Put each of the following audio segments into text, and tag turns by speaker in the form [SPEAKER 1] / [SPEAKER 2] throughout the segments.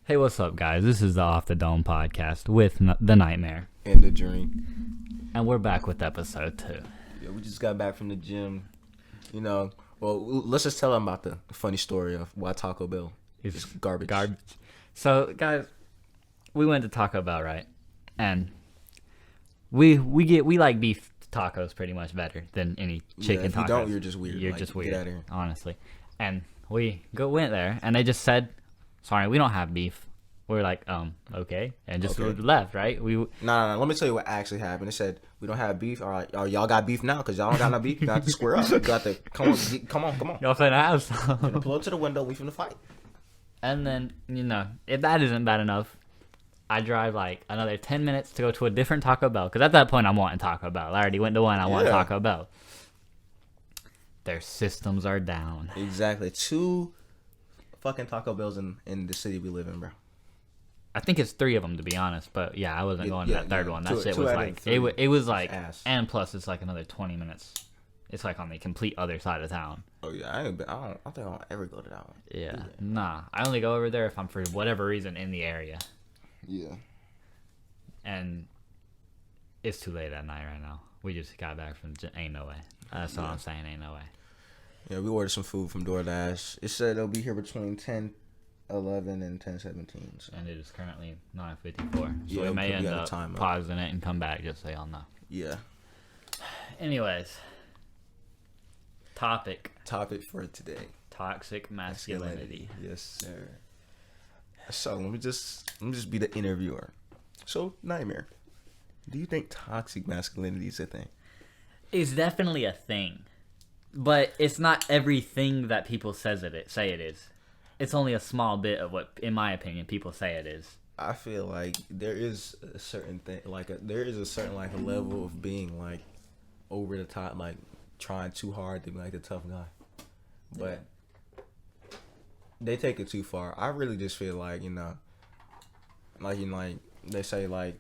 [SPEAKER 1] Hey, what's up, guys? This is the Off the Dome podcast with The Nightmare.
[SPEAKER 2] And the dream.
[SPEAKER 1] And we're back with episode 2.
[SPEAKER 2] Yeah, we just got back from the gym. Let's just tell them about the funny story of why Taco Bell is garbage.
[SPEAKER 1] So, guys, we went to Taco Bell, right? And we like beef tacos pretty much better than any chicken
[SPEAKER 2] if
[SPEAKER 1] tacos.
[SPEAKER 2] you don't, you're just weird.
[SPEAKER 1] You're
[SPEAKER 2] like,
[SPEAKER 1] just weird,
[SPEAKER 2] get out of here.
[SPEAKER 1] honestly. And we went there, and they just said, sorry, we don't have beef. We're like, okay. And just left, right?
[SPEAKER 2] No. Let me tell you what actually happened. It said, we don't have beef. All right. Oh, y'all got beef now because y'all don't got no beef. You got to square up. You got to, come on.
[SPEAKER 1] Y'all finna have some.
[SPEAKER 2] Pull up to the window. We finna fight.
[SPEAKER 1] And then, if that isn't bad enough, I drive like another 10 minutes to go to a different Taco Bell. Because at that point, I'm wanting Taco Bell. I already went to one. I want Taco Bell. Their systems are down.
[SPEAKER 2] Exactly. 2 fucking Taco Bells in the city we live in, bro.
[SPEAKER 1] I think it's 3 of them, to be honest. But yeah, I wasn't going to that third one. That shit was like, it was like, and plus it's like another 20 minutes. It's like on the complete other side of town.
[SPEAKER 2] Oh yeah, I don't think I'll ever go to that one.
[SPEAKER 1] Yeah, nah. I only go over there if I'm for whatever reason in the area.
[SPEAKER 2] Yeah.
[SPEAKER 1] And it's too late at night right now. We just got back from ain't no way. That's all I'm saying, ain't no way.
[SPEAKER 2] Yeah, we ordered some food from DoorDash. It said it'll be here between 10:11 and 10:17. So.
[SPEAKER 1] And it is currently 9:54. So
[SPEAKER 2] yeah,
[SPEAKER 1] we may end up pausing it and come back just so y'all know.
[SPEAKER 2] Yeah.
[SPEAKER 1] Anyways. Topic
[SPEAKER 2] for today.
[SPEAKER 1] Toxic masculinity.
[SPEAKER 2] Yes, sir. So let me just be the interviewer. So, Nightmare, do you think toxic masculinity is a thing?
[SPEAKER 1] It's definitely a thing. But it's not everything that people say it is. It's only a small bit of what, in my opinion, people say it is.
[SPEAKER 2] I feel like there is a certain thing, there is a certain level of being like over the top, like trying too hard to be like the tough guy, but they take it too far. I really just feel like they say let's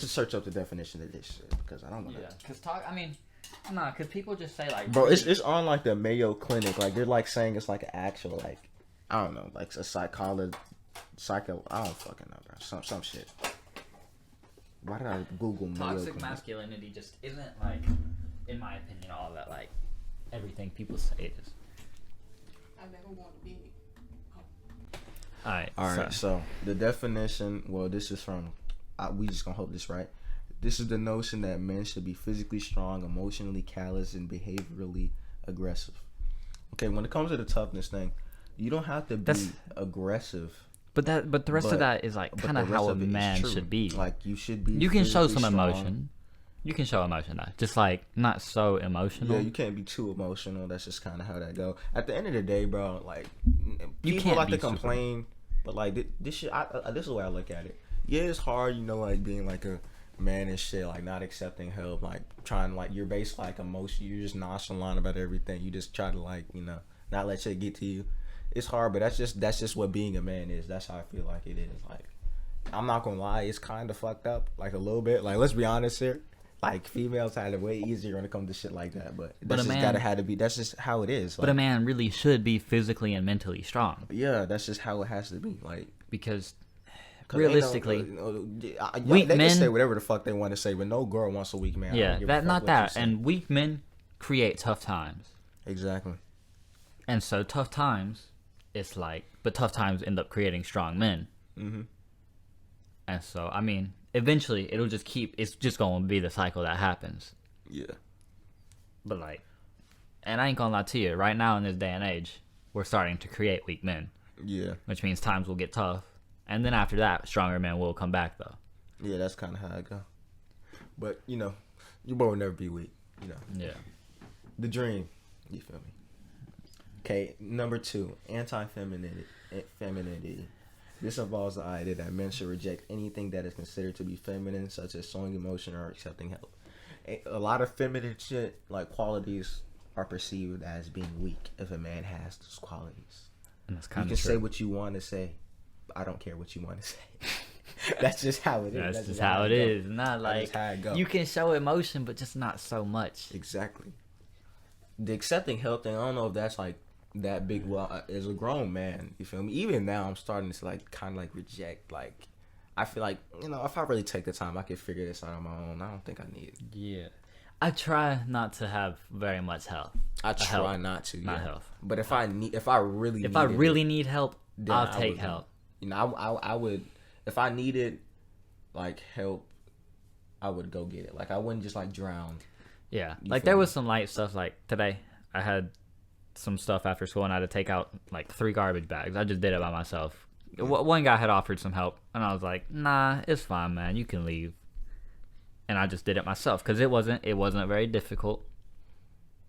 [SPEAKER 2] just search up the definition of this shit because I don't want to.
[SPEAKER 1] Yeah, because people just say like,
[SPEAKER 2] bro, it's on like the Mayo Clinic, like they're like saying it's like an actual like I don't know, like a I don't fucking know, bro. Some shit. Why did I Google Mayo
[SPEAKER 1] toxic
[SPEAKER 2] Clinic?
[SPEAKER 1] Masculinity just isn't like, in my opinion, all that like everything people say it is.
[SPEAKER 3] I never want to be.
[SPEAKER 1] All right.
[SPEAKER 2] So the definition. Well, this is from. We just gonna hope this right. This is the notion that men should be physically strong, emotionally callous, and behaviorally aggressive. Okay, when it comes to the toughness thing, you don't have to be aggressive.
[SPEAKER 1] But the rest of that is like kind of how a man should be.
[SPEAKER 2] Like you should be.
[SPEAKER 1] You can show some
[SPEAKER 2] strong.
[SPEAKER 1] emotion. You can show emotion though, just like not so emotional.
[SPEAKER 2] Yeah, you can't be too emotional. That's just kind of how that go. At the end of the day, bro, like
[SPEAKER 1] you
[SPEAKER 2] people
[SPEAKER 1] can't
[SPEAKER 2] like to complain, but like this shit. This is the way I look at it. Yeah, it's hard, like being like a man and shit, like not accepting help, like trying like you're based like emotion. You're just nonchalant about everything. You just try to not let shit get to you. It's hard, but that's just what being a man is. That's how I feel like it is. Like I'm not gonna lie, it's kind of fucked up, like a little bit. Like let's be honest here. Like females had it way easier when it comes to shit like that, but that's just gotta have to be. That's just how it is. Like,
[SPEAKER 1] but a man really should be physically and mentally strong.
[SPEAKER 2] Yeah, that's just how it has to be. Like
[SPEAKER 1] because realistically,
[SPEAKER 2] weak men can say whatever the fuck they want to say, but no girl wants a weak man.
[SPEAKER 1] Yeah, and weak men create tough times.
[SPEAKER 2] Exactly.
[SPEAKER 1] And so tough times, it's like, but tough times end up creating strong men.
[SPEAKER 2] Mm-hmm.
[SPEAKER 1] And so, I mean, eventually it's just going to be the cycle that happens.
[SPEAKER 2] Yeah.
[SPEAKER 1] But like, and I ain't gonna lie to you, right now in this day and age, we're starting to create weak men.
[SPEAKER 2] Yeah.
[SPEAKER 1] Which means times will get tough. And then after that, stronger men will come back though.
[SPEAKER 2] Yeah, that's kind of how it go. But, you both will never be weak,
[SPEAKER 1] Yeah.
[SPEAKER 2] The dream, you feel me? Okay, number 2, anti-femininity. This involves the idea that men should reject anything that is considered to be feminine, such as showing emotion or accepting help. A lot of feminine shit, like qualities, are perceived as being weak if a man has those qualities.
[SPEAKER 1] And that's kind of
[SPEAKER 2] true. You can say what you want to say. I don't care what you want to say. That's just how it is.
[SPEAKER 1] That's just how it is. Not like you can show emotion, but just not so much.
[SPEAKER 2] Exactly. The accepting help thing, I don't know if that's like that big. Well, as a grown man, you feel me? Even now, I'm starting to like kind of like reject. Like, I feel like if I really take the time, I could figure this out on my own. I don't think I need it.
[SPEAKER 1] Yeah. I try not to have very much help.
[SPEAKER 2] I try
[SPEAKER 1] help,
[SPEAKER 2] not to.
[SPEAKER 1] not
[SPEAKER 2] Yeah.
[SPEAKER 1] help.
[SPEAKER 2] But if I really
[SPEAKER 1] need help,
[SPEAKER 2] then
[SPEAKER 1] I'll
[SPEAKER 2] I
[SPEAKER 1] take
[SPEAKER 2] would,
[SPEAKER 1] help.
[SPEAKER 2] I would, if I needed like help, I would go get it. Like I wouldn't just like drown.
[SPEAKER 1] Yeah,
[SPEAKER 2] You
[SPEAKER 1] like
[SPEAKER 2] feel
[SPEAKER 1] there
[SPEAKER 2] me?
[SPEAKER 1] was some light stuff. Like today, I had some stuff after school, and I had to take out like 3 garbage bags. I just did it by myself. One guy had offered some help, and I was like, "Nah, it's fine, man. You can leave." And I just did it myself because it wasn't very difficult.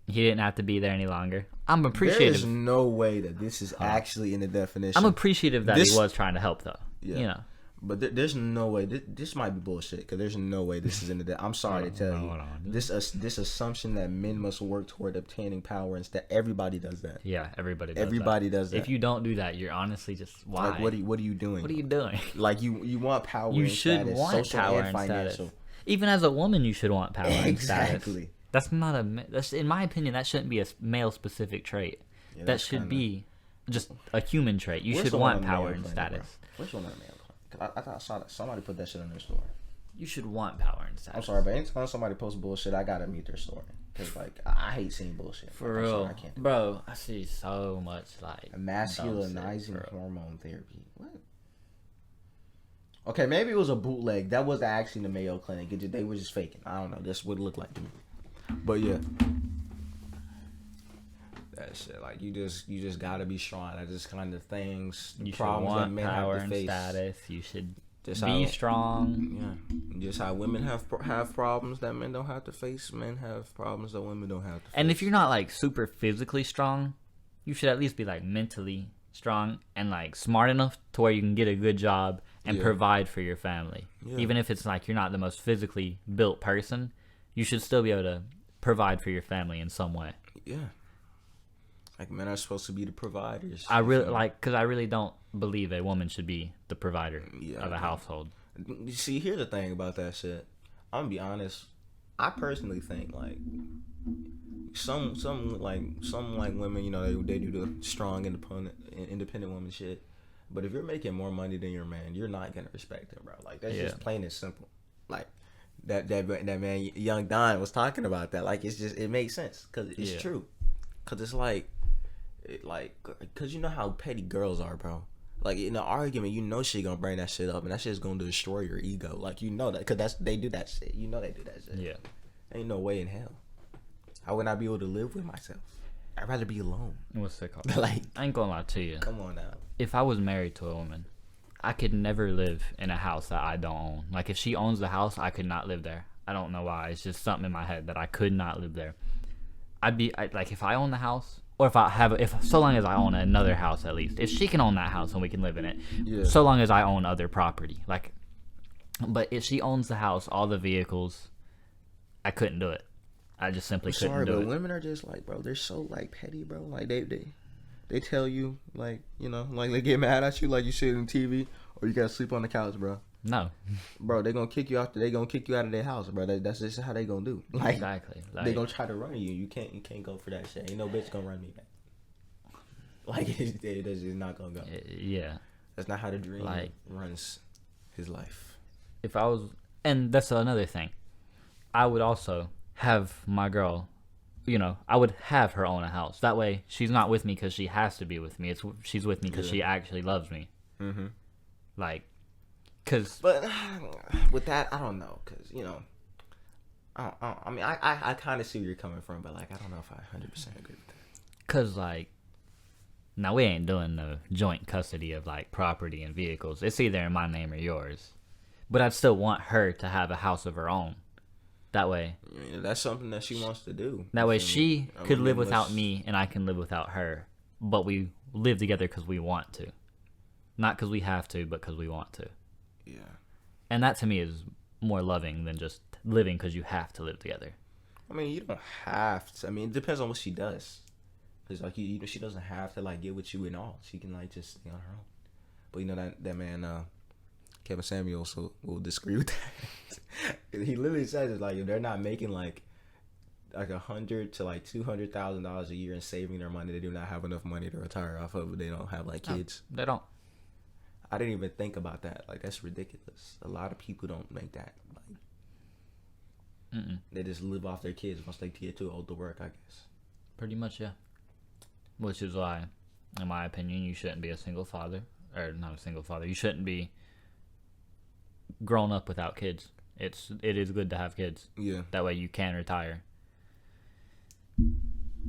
[SPEAKER 1] He didn't have to be there any longer. I'm appreciative.
[SPEAKER 2] There is no way that this is actually in the definition.
[SPEAKER 1] I'm appreciative that he was trying to help, though.
[SPEAKER 2] Yeah.
[SPEAKER 1] You know.
[SPEAKER 2] But there's no way. This might be bullshit because there's no way this is in the. I'm sorry to tell you.
[SPEAKER 1] Hold on.
[SPEAKER 2] This assumption that men must work toward obtaining power and that everybody does that.
[SPEAKER 1] Yeah, everybody does that.
[SPEAKER 2] That.
[SPEAKER 1] If you don't do that, you're honestly just why?
[SPEAKER 2] Like what are you doing?
[SPEAKER 1] What are you doing?
[SPEAKER 2] Like you want power?
[SPEAKER 1] You
[SPEAKER 2] and
[SPEAKER 1] should
[SPEAKER 2] status,
[SPEAKER 1] want
[SPEAKER 2] social
[SPEAKER 1] power
[SPEAKER 2] and
[SPEAKER 1] and
[SPEAKER 2] financial.
[SPEAKER 1] status. Even as a woman, you should want power and status.
[SPEAKER 2] Exactly.
[SPEAKER 1] That's not that's in my opinion. That shouldn't be a male specific trait.
[SPEAKER 2] Yeah,
[SPEAKER 1] that should be just a human trait. You should want power and status.
[SPEAKER 2] Which one on the mail? I thought I saw that somebody put that shit on their story.
[SPEAKER 1] You should want power and status.
[SPEAKER 2] I'm sorry, but anytime somebody posts bullshit, I gotta mute their story because like I hate seeing bullshit.
[SPEAKER 1] For
[SPEAKER 2] like,
[SPEAKER 1] real,
[SPEAKER 2] I can't do
[SPEAKER 1] bro. I see so much like
[SPEAKER 2] masculinizing
[SPEAKER 1] dumb shit, bro.
[SPEAKER 2] hormone therapy. What? Okay, maybe it was a bootleg. That was actually the Mayo Clinic. They were just faking. I don't know. That's what it looked like to me. But yeah, that shit. Like you just gotta be strong. That's just kind of things.
[SPEAKER 1] You should
[SPEAKER 2] problems that
[SPEAKER 1] want
[SPEAKER 2] men
[SPEAKER 1] power
[SPEAKER 2] have to
[SPEAKER 1] and
[SPEAKER 2] face.
[SPEAKER 1] status. You should
[SPEAKER 2] Just
[SPEAKER 1] be
[SPEAKER 2] how-
[SPEAKER 1] strong.
[SPEAKER 2] Yeah, just how women have problems that men don't have to face. Men have problems that women don't have to face.
[SPEAKER 1] And if you're not like super physically strong, you should at least be like mentally strong and like smart enough to where you can get a good job and
[SPEAKER 2] Yeah.
[SPEAKER 1] provide for your family.
[SPEAKER 2] Yeah.
[SPEAKER 1] Even if it's like you're not the most physically built person, you should still be able to provide for your family in some way.
[SPEAKER 2] Yeah. Like men are supposed to be the providers.
[SPEAKER 1] I really
[SPEAKER 2] You feel me?
[SPEAKER 1] like because I really don't believe a woman should be the provider
[SPEAKER 2] Yeah,
[SPEAKER 1] of
[SPEAKER 2] I
[SPEAKER 1] a
[SPEAKER 2] do.
[SPEAKER 1] household.
[SPEAKER 2] You see, here's the thing about that shit. I'm gonna be honest. I personally think like some women, you know, they do the strong independent woman shit. But if you're making more money than your man, you're not gonna respect him, bro. Like that's just plain and simple. Like that man, Young Don was talking about that. Like it makes sense because it's
[SPEAKER 1] Yeah.
[SPEAKER 2] true. Because it's like, because you know how petty girls are, bro. Like in an argument, you know she gonna bring that shit up, and that shit's gonna destroy your ego. Like you know that, because they do that shit. You know they do that shit.
[SPEAKER 1] Yeah.
[SPEAKER 2] Ain't no way in hell. I would not be able to live with myself. I'd rather be alone.
[SPEAKER 1] What's it called?
[SPEAKER 2] Like,
[SPEAKER 1] I ain't gonna lie to you.
[SPEAKER 2] come on now.
[SPEAKER 1] If I was married to a woman, I could never live in a house that I don't own. Like if she owns the house, I could not live there. I don't know why. It's just something in my head that I could not live there. Like if I own the house, or if so long as I own another house at least. If she can own that house and we can live in it,
[SPEAKER 2] Yeah.
[SPEAKER 1] so long as I own other property. Like, but if she owns the house, all the vehicles, I couldn't do it. I just simply couldn't
[SPEAKER 2] Sorry,
[SPEAKER 1] do
[SPEAKER 2] but
[SPEAKER 1] it.
[SPEAKER 2] women are just like, bro. They're so like petty, bro. Like they tell you like, you know, like they get mad at you like you sit on TV or you gotta sleep on the couch, bro.
[SPEAKER 1] No,
[SPEAKER 2] Bro, they gonna kick you out. They gonna kick you out of their house, bro. That's just how they gonna do. Like
[SPEAKER 1] exactly.
[SPEAKER 2] they
[SPEAKER 1] Like,
[SPEAKER 2] gonna try to run you. You can't go for that shit. Ain't no bitch gonna run me back. Like it's just not gonna go.
[SPEAKER 1] yeah.
[SPEAKER 2] That's not how the dream
[SPEAKER 1] Like-
[SPEAKER 2] runs his life.
[SPEAKER 1] If I was, and that's another thing, I would also have my girl, you know, I would have her own a house. That way, she's not with me because she has to be with me. She's with me because
[SPEAKER 2] Yeah.
[SPEAKER 1] she actually loves me.
[SPEAKER 2] Mm-hmm.
[SPEAKER 1] Like, because
[SPEAKER 2] But with that, I don't know, cause you know, I mean, I kind of see where you're coming from, but like, I don't know if I 100% agree with that.
[SPEAKER 1] like, now we ain't doing the joint custody of like property and vehicles. It's either in my name or yours. But I'd still want her to have a house of her own. That way,
[SPEAKER 2] I mean, that's something that she wants to do.
[SPEAKER 1] That way
[SPEAKER 2] You feel me?
[SPEAKER 1] she
[SPEAKER 2] I
[SPEAKER 1] could
[SPEAKER 2] mean,
[SPEAKER 1] live without
[SPEAKER 2] unless-
[SPEAKER 1] me and I can live without her. But we live together because we want to. Not because we have to, but because we want to.
[SPEAKER 2] Yeah.
[SPEAKER 1] And that to me is more loving than just living because you have to live together.
[SPEAKER 2] I mean, you don't have to. I mean, it depends on what she does. Cause like you know, she doesn't have to like get with you and all. She can like just stay on her own. But you know that man, Kevin Samuels will disagree with that. He literally says it's like if they're not making like like $100,000 to like $200,000 a year in saving their money. They do not have enough money to retire off of. They don't have like kids.
[SPEAKER 1] They don't.
[SPEAKER 2] I didn't even think about that. Like that's ridiculous. A lot of people don't make that. Like, they just live off their kids once they get too old to work, I guess.
[SPEAKER 1] Pretty much, yeah. Which is why, in my opinion, you shouldn't be a single father. Or not a single father. You shouldn't be grown up without kids. It is good to have kids.
[SPEAKER 2] Yeah.
[SPEAKER 1] That way you can retire.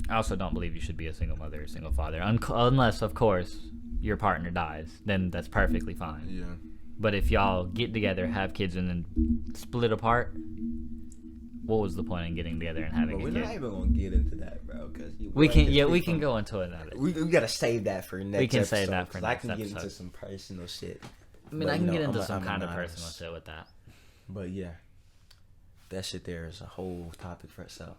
[SPEAKER 1] I also don't believe you should be a single mother or single father. Unless, of course, your partner dies. Then that's perfectly fine.
[SPEAKER 2] Yeah.
[SPEAKER 1] But if y'all get together, have kids, and then split apart, what was the point in getting together and having a kid?
[SPEAKER 2] We're not even gonna get into that, bro. Because
[SPEAKER 1] we can go into another.
[SPEAKER 2] We gotta save that for next.
[SPEAKER 1] We can
[SPEAKER 2] episode,
[SPEAKER 1] save that for next
[SPEAKER 2] I can
[SPEAKER 1] episode.
[SPEAKER 2] get into some personal shit.
[SPEAKER 1] I mean,
[SPEAKER 2] But,
[SPEAKER 1] I can get into
[SPEAKER 2] I'm
[SPEAKER 1] some kind of
[SPEAKER 2] anonymous.
[SPEAKER 1] personal shit with that.
[SPEAKER 2] But yeah, that shit there is a whole topic for itself.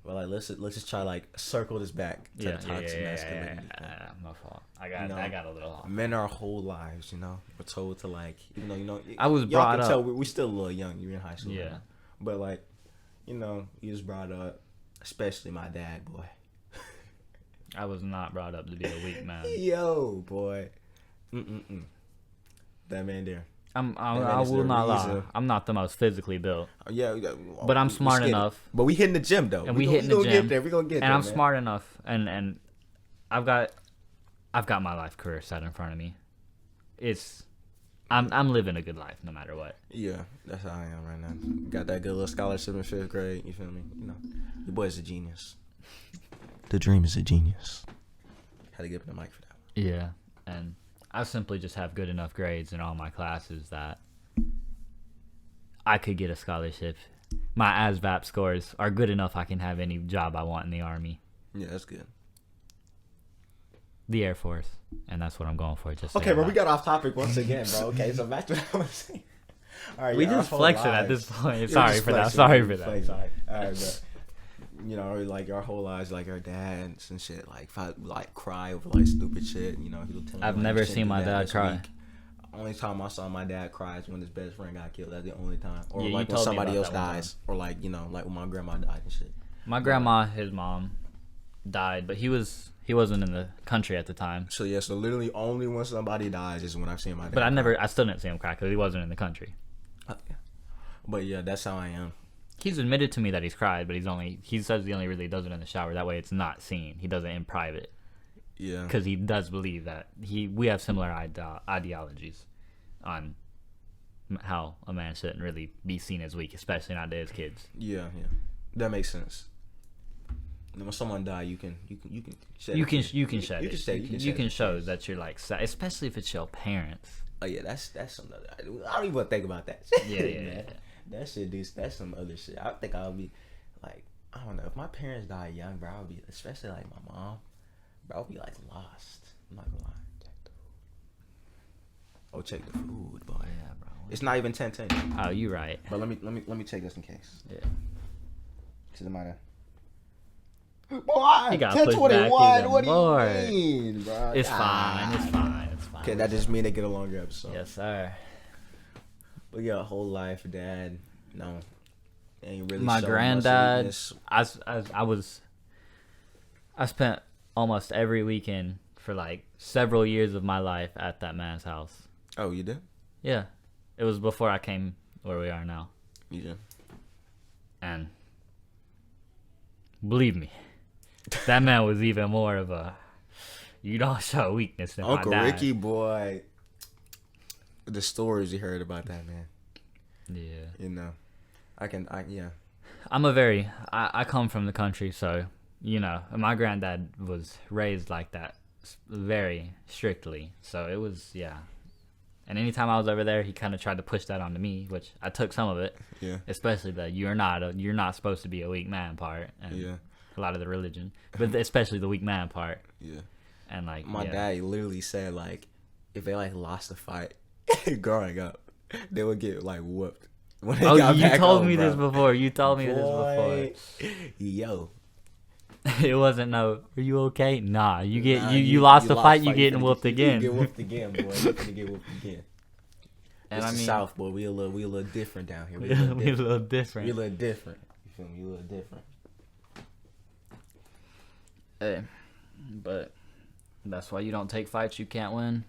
[SPEAKER 2] Well, like let's just try like circle this back to the toxic masculinity.
[SPEAKER 1] Yeah, my fault. I
[SPEAKER 2] You know,
[SPEAKER 1] got a little off.
[SPEAKER 2] Men our whole lives, you know, we're told to like, even though
[SPEAKER 1] I was
[SPEAKER 2] y'all
[SPEAKER 1] brought
[SPEAKER 2] can
[SPEAKER 1] up.
[SPEAKER 2] tell we're still a little young. You're in high school,
[SPEAKER 1] Yeah.
[SPEAKER 2] right now. But like, you know, you was brought up, especially my dad, boy.
[SPEAKER 1] I was not brought up to be a weak man.
[SPEAKER 2] Yo, boy, that man there.
[SPEAKER 1] I will not lie. I'm not the most physically built,
[SPEAKER 2] Yeah,
[SPEAKER 1] but I'm
[SPEAKER 2] we
[SPEAKER 1] smart
[SPEAKER 2] skinny.
[SPEAKER 1] enough.
[SPEAKER 2] But we hitting the gym though,
[SPEAKER 1] And we hitting the
[SPEAKER 2] gonna
[SPEAKER 1] gym.
[SPEAKER 2] Get there. We gonna get there,
[SPEAKER 1] And I'm
[SPEAKER 2] man.
[SPEAKER 1] smart enough, and I've got my life career set in front of me. I'm living a good life no matter what.
[SPEAKER 2] Yeah, that's how I am right now. Got that good little scholarship in 5th grade. You feel me? You know, your boy's a genius. The dream is a genius. Had to give him the mic for that one.
[SPEAKER 1] Yeah, and I simply just have good enough grades in all my classes that I could get a scholarship. My ASVAB scores are good enough I can have any job I want in the Army,
[SPEAKER 2] Yeah, that's good.
[SPEAKER 1] the Air Force, and that's what I'm going for. Just
[SPEAKER 2] Okay, bro, we got off topic once again, bro. Okay, so back to what I was saying. All right,
[SPEAKER 1] we
[SPEAKER 2] yeah, our
[SPEAKER 1] just
[SPEAKER 2] whole
[SPEAKER 1] flexing at
[SPEAKER 2] lives-
[SPEAKER 1] this point.
[SPEAKER 2] You're
[SPEAKER 1] Sorry
[SPEAKER 2] just
[SPEAKER 1] for that.
[SPEAKER 2] flexing,
[SPEAKER 1] Sorry
[SPEAKER 2] you're
[SPEAKER 1] for
[SPEAKER 2] just
[SPEAKER 1] that.
[SPEAKER 2] flexing.
[SPEAKER 1] Sorry.
[SPEAKER 2] All right, but you know, like our whole lives, like our dads and shit, like if I like cry over like stupid shit, you know, he'll tell me.
[SPEAKER 1] I've
[SPEAKER 2] like,
[SPEAKER 1] never
[SPEAKER 2] you shouldn't
[SPEAKER 1] seen
[SPEAKER 2] do
[SPEAKER 1] my
[SPEAKER 2] that
[SPEAKER 1] dad
[SPEAKER 2] this
[SPEAKER 1] cry.
[SPEAKER 2] week. Only time I saw my dad cry is when his best friend got killed. That's the only time. Or
[SPEAKER 1] Yeah, you
[SPEAKER 2] like when
[SPEAKER 1] told me
[SPEAKER 2] somebody
[SPEAKER 1] about
[SPEAKER 2] else
[SPEAKER 1] that one
[SPEAKER 2] dies, or like you know, like when my grandma died and shit.
[SPEAKER 1] My grandma, his mom, died, but he wasn't in the country at the time.
[SPEAKER 2] So yeah, so literally only when somebody dies is when I've seen my dad.
[SPEAKER 1] But
[SPEAKER 2] cry.
[SPEAKER 1] I still didn't see him cry because he wasn't in the country.
[SPEAKER 2] But yeah, that's how I am.
[SPEAKER 1] He's admitted to me that he's cried, but he says he only really does it in the shower. That way it's not seen. He does it in private
[SPEAKER 2] Yeah.
[SPEAKER 1] because he does believe that we have similar ideologies on how a man shouldn't really be seen as weak, especially not to his kids.
[SPEAKER 2] Yeah, yeah. That makes sense. And when someone die, you can shed
[SPEAKER 1] You
[SPEAKER 2] it.
[SPEAKER 1] can shed
[SPEAKER 2] You
[SPEAKER 1] it.
[SPEAKER 2] can say
[SPEAKER 1] You can show that you're like sad, especially if it's your parents.
[SPEAKER 2] Oh yeah, that's another. I don't even think about that.
[SPEAKER 1] Yeah, yeah,
[SPEAKER 2] man.
[SPEAKER 1] yeah.
[SPEAKER 2] That shit, dude. That's some other shit. I think I'll be like, I don't know. If my parents die young, bro, I would be, especially like my mom, bro, I would be like lost. I'm not gonna lie. Check the food, boy.
[SPEAKER 1] Yeah, bro.
[SPEAKER 2] It's not even 10:10.
[SPEAKER 1] Oh, you right.
[SPEAKER 2] But let me check this in case.
[SPEAKER 1] Yeah.
[SPEAKER 2] Cause it might have. Boy,
[SPEAKER 1] You gotta push back
[SPEAKER 2] 10:21.
[SPEAKER 1] even
[SPEAKER 2] What do
[SPEAKER 1] more.
[SPEAKER 2] you mean, bro?
[SPEAKER 1] It's fine. It's fine. It's fine.
[SPEAKER 2] Okay, that just mean they get a longer episode.
[SPEAKER 1] Yes, sir.
[SPEAKER 2] But yeah, whole life, dad. No, ain't really.
[SPEAKER 1] My
[SPEAKER 2] showed much
[SPEAKER 1] granddad.
[SPEAKER 2] weakness.
[SPEAKER 1] I spent almost every weekend for like several years of my life at that man's house.
[SPEAKER 2] Oh, you did?
[SPEAKER 1] Yeah, it was before I came where we are now,
[SPEAKER 2] You did.
[SPEAKER 1] and believe me, that man was even more of a. You don't show weakness than
[SPEAKER 2] Uncle
[SPEAKER 1] my dad.
[SPEAKER 2] Ricky, boy. The stories you heard about that man.
[SPEAKER 1] Yeah.
[SPEAKER 2] You know, yeah.
[SPEAKER 1] I come from the country, so, you know, my granddad was raised like that very strictly. So it was, yeah. And anytime I was over there, he kind of tried to push that onto me, which I took some of it.
[SPEAKER 2] Yeah.
[SPEAKER 1] Especially the you're not supposed to be a weak man part, and
[SPEAKER 2] Yeah.
[SPEAKER 1] a lot of the religion, but especially the weak man part.
[SPEAKER 2] Yeah.
[SPEAKER 1] And like
[SPEAKER 2] My
[SPEAKER 1] yeah.
[SPEAKER 2] dad literally said, like, if they, like, lost a fight growing up, they would get, like, whooped. When they
[SPEAKER 1] Oh,
[SPEAKER 2] got
[SPEAKER 1] you
[SPEAKER 2] back
[SPEAKER 1] told
[SPEAKER 2] home,
[SPEAKER 1] me
[SPEAKER 2] bro.
[SPEAKER 1] this before. You told me this
[SPEAKER 2] Boy, Yo.
[SPEAKER 1] before. It wasn't no. Are you okay? Nah. You get
[SPEAKER 2] Nah,
[SPEAKER 1] you lost the fight. You
[SPEAKER 2] finna
[SPEAKER 1] getting whooped again.
[SPEAKER 2] You get whooped again, boy. You finna get whooped again.
[SPEAKER 1] And
[SPEAKER 2] It's
[SPEAKER 1] I
[SPEAKER 2] the
[SPEAKER 1] mean,
[SPEAKER 2] South, boy. We a little different down here.
[SPEAKER 1] we a little different.
[SPEAKER 2] We a little different. You feel me? We a little different.
[SPEAKER 1] Hey, but that's why you don't take fights you can't win.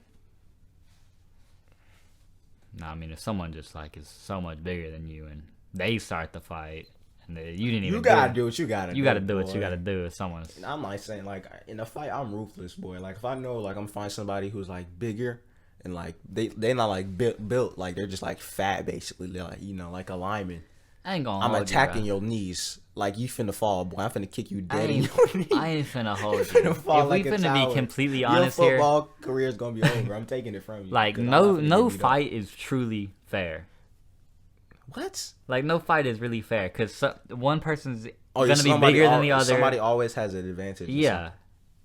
[SPEAKER 1] No, I mean if someone just like is so much bigger than you and they start the fight and you didn't even.
[SPEAKER 2] You gotta do what you gotta do.
[SPEAKER 1] You gotta do what
[SPEAKER 2] boy.
[SPEAKER 1] you gotta do if someone's.
[SPEAKER 2] And I'm like saying like in a fight I'm ruthless, boy. Like if I know like I'm find somebody who's like bigger and like they're not like built like they're just like fat basically. They're like like a lineman.
[SPEAKER 1] I ain't gonna.
[SPEAKER 2] I'm
[SPEAKER 1] hold
[SPEAKER 2] attacking
[SPEAKER 1] you,
[SPEAKER 2] your knees like you finna fall, boy. I'm finna kick you dead in your knees.
[SPEAKER 1] I ain't finna hold you.
[SPEAKER 2] Finna fall
[SPEAKER 1] If
[SPEAKER 2] like
[SPEAKER 1] we
[SPEAKER 2] a
[SPEAKER 1] finna
[SPEAKER 2] tower.
[SPEAKER 1] be completely honest here,
[SPEAKER 2] your football career is gonna be over. I'm taking it from you.
[SPEAKER 1] like
[SPEAKER 2] 'cause I'm not finna
[SPEAKER 1] no
[SPEAKER 2] get beat up.
[SPEAKER 1] fight is truly fair.
[SPEAKER 2] What?
[SPEAKER 1] Like no fight is really fair because one person's
[SPEAKER 2] Oh,
[SPEAKER 1] gonna be bigger than the other.
[SPEAKER 2] Somebody always has an advantage. or
[SPEAKER 1] Yeah,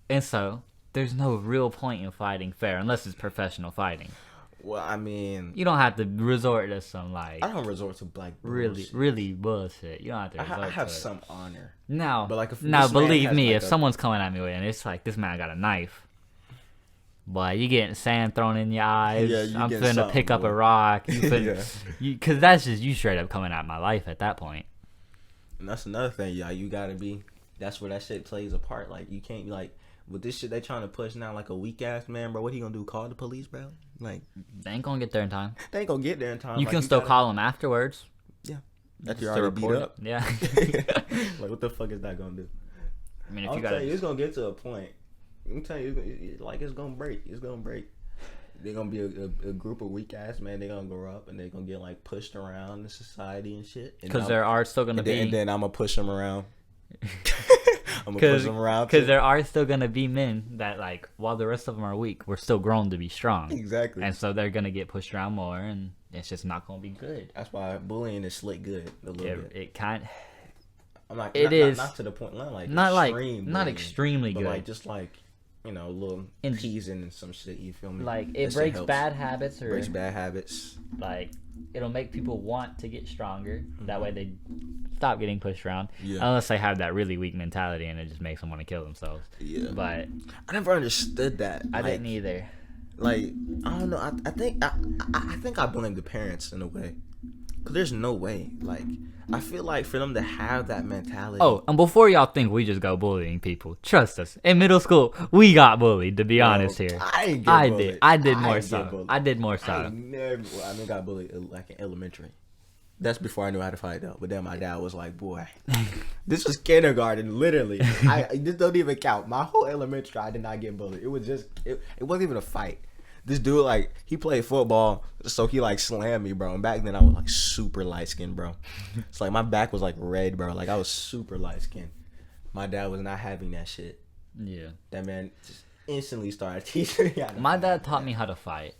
[SPEAKER 1] and so there's no real point in fighting fair unless it's professional fighting.
[SPEAKER 2] something. Well, I mean,
[SPEAKER 1] You don't have to resort to some like
[SPEAKER 2] I don't resort to like
[SPEAKER 1] really
[SPEAKER 2] bullshit.
[SPEAKER 1] bullshit. You don't have to resort
[SPEAKER 2] I have
[SPEAKER 1] to it.
[SPEAKER 2] some honor.
[SPEAKER 1] Now,
[SPEAKER 2] But, like, if
[SPEAKER 1] now
[SPEAKER 2] this man
[SPEAKER 1] believe
[SPEAKER 2] has,
[SPEAKER 1] me,
[SPEAKER 2] like,
[SPEAKER 1] if
[SPEAKER 2] a-
[SPEAKER 1] someone's coming at me with it and it's like this man got a knife, boy, you getting sand thrown in your eyes.
[SPEAKER 2] Yeah, you
[SPEAKER 1] I'm
[SPEAKER 2] getting
[SPEAKER 1] finna
[SPEAKER 2] something,
[SPEAKER 1] pick up
[SPEAKER 2] boy.
[SPEAKER 1] a rock. You finna,
[SPEAKER 2] Yeah.
[SPEAKER 1] cause that's just you straight up coming at my life at that point.
[SPEAKER 2] And that's another thing, yeah. You gotta be. That's where that shit plays a part. Like you can't be like with this shit they trying to push now. Like a weak ass man, bro. What he gonna do? Call the police, bro? Like
[SPEAKER 1] They ain't gonna get there in time.
[SPEAKER 2] they ain't gonna get there in time.
[SPEAKER 1] You
[SPEAKER 2] Like,
[SPEAKER 1] can still
[SPEAKER 2] gotta-
[SPEAKER 1] call them afterwards.
[SPEAKER 2] Yeah. That
[SPEAKER 1] Just
[SPEAKER 2] you're
[SPEAKER 1] to
[SPEAKER 2] already beat
[SPEAKER 1] report
[SPEAKER 2] up.
[SPEAKER 1] it. Yeah.
[SPEAKER 2] Like what the fuck is that gonna do?
[SPEAKER 1] I mean, if
[SPEAKER 2] I'll
[SPEAKER 1] you
[SPEAKER 2] tell
[SPEAKER 1] got
[SPEAKER 2] you, it's gonna get to a point. I'm telling you, like it's gonna break. It's gonna break. They're gonna be a group of weak ass man. They're gonna grow up and they're gonna get like pushed around in society and shit.
[SPEAKER 1] because there are still gonna
[SPEAKER 2] and
[SPEAKER 1] be
[SPEAKER 2] then I'm gonna push them around. I'm gonna push them around.
[SPEAKER 1] because
[SPEAKER 2] too.
[SPEAKER 1] there are still gonna be men that like while the rest of them are weak, we're still grown to be strong,
[SPEAKER 2] Exactly.
[SPEAKER 1] and so they're gonna get pushed around more, and it's just not gonna be good.
[SPEAKER 2] That's why bullying is slick good a little
[SPEAKER 1] It,
[SPEAKER 2] bit.
[SPEAKER 1] it kind
[SPEAKER 2] I'm like,
[SPEAKER 1] it
[SPEAKER 2] not,
[SPEAKER 1] is-
[SPEAKER 2] not to the point, not like
[SPEAKER 1] not like
[SPEAKER 2] extreme
[SPEAKER 1] not
[SPEAKER 2] bullying,
[SPEAKER 1] extremely
[SPEAKER 2] but
[SPEAKER 1] good.
[SPEAKER 2] like just like a little
[SPEAKER 1] And-
[SPEAKER 2] teasing and some shit. You feel me?
[SPEAKER 1] Like
[SPEAKER 2] That
[SPEAKER 1] it
[SPEAKER 2] shit
[SPEAKER 1] breaks
[SPEAKER 2] helps.
[SPEAKER 1] bad habits or
[SPEAKER 2] breaks bad habits.
[SPEAKER 1] like it'll make people want to get stronger. That way they stop getting pushed around.
[SPEAKER 2] Yeah.
[SPEAKER 1] Unless they have that really weak mentality and it just makes them want to kill themselves.
[SPEAKER 2] Yeah.
[SPEAKER 1] But
[SPEAKER 2] I never understood that.
[SPEAKER 1] I
[SPEAKER 2] Like,
[SPEAKER 1] didn't either.
[SPEAKER 2] Like I don't know. I think I blame the parents in a way. Cause there's no way. Like I feel like for them to have that mentality.
[SPEAKER 1] Oh, and before y'all think we just go bullying people, trust us. In middle school, we got bullied. To be honest here,
[SPEAKER 2] I ain't get
[SPEAKER 1] I
[SPEAKER 2] bullied.
[SPEAKER 1] did. I did more
[SPEAKER 2] ain't get
[SPEAKER 1] so.
[SPEAKER 2] bullied.
[SPEAKER 1] I did more
[SPEAKER 2] I
[SPEAKER 1] so.
[SPEAKER 2] never. Well, I never got bullied like in elementary. That's before I knew how to fight though. But then my dad was like, "Boy, this was kindergarten. Literally, this don't even count. My whole elementary, I did not get bullied. It was just it wasn't even a fight. This dude like he played football, so he like slammed me, bro. And back then I was like super light skinned, bro. It's like my back was like red, bro. Like I was super light skinned. My dad was not having that shit.
[SPEAKER 1] Yeah.
[SPEAKER 2] That man just instantly started teaching me how to
[SPEAKER 1] My
[SPEAKER 2] fight,
[SPEAKER 1] dad
[SPEAKER 2] bro.
[SPEAKER 1] taught me how to fight,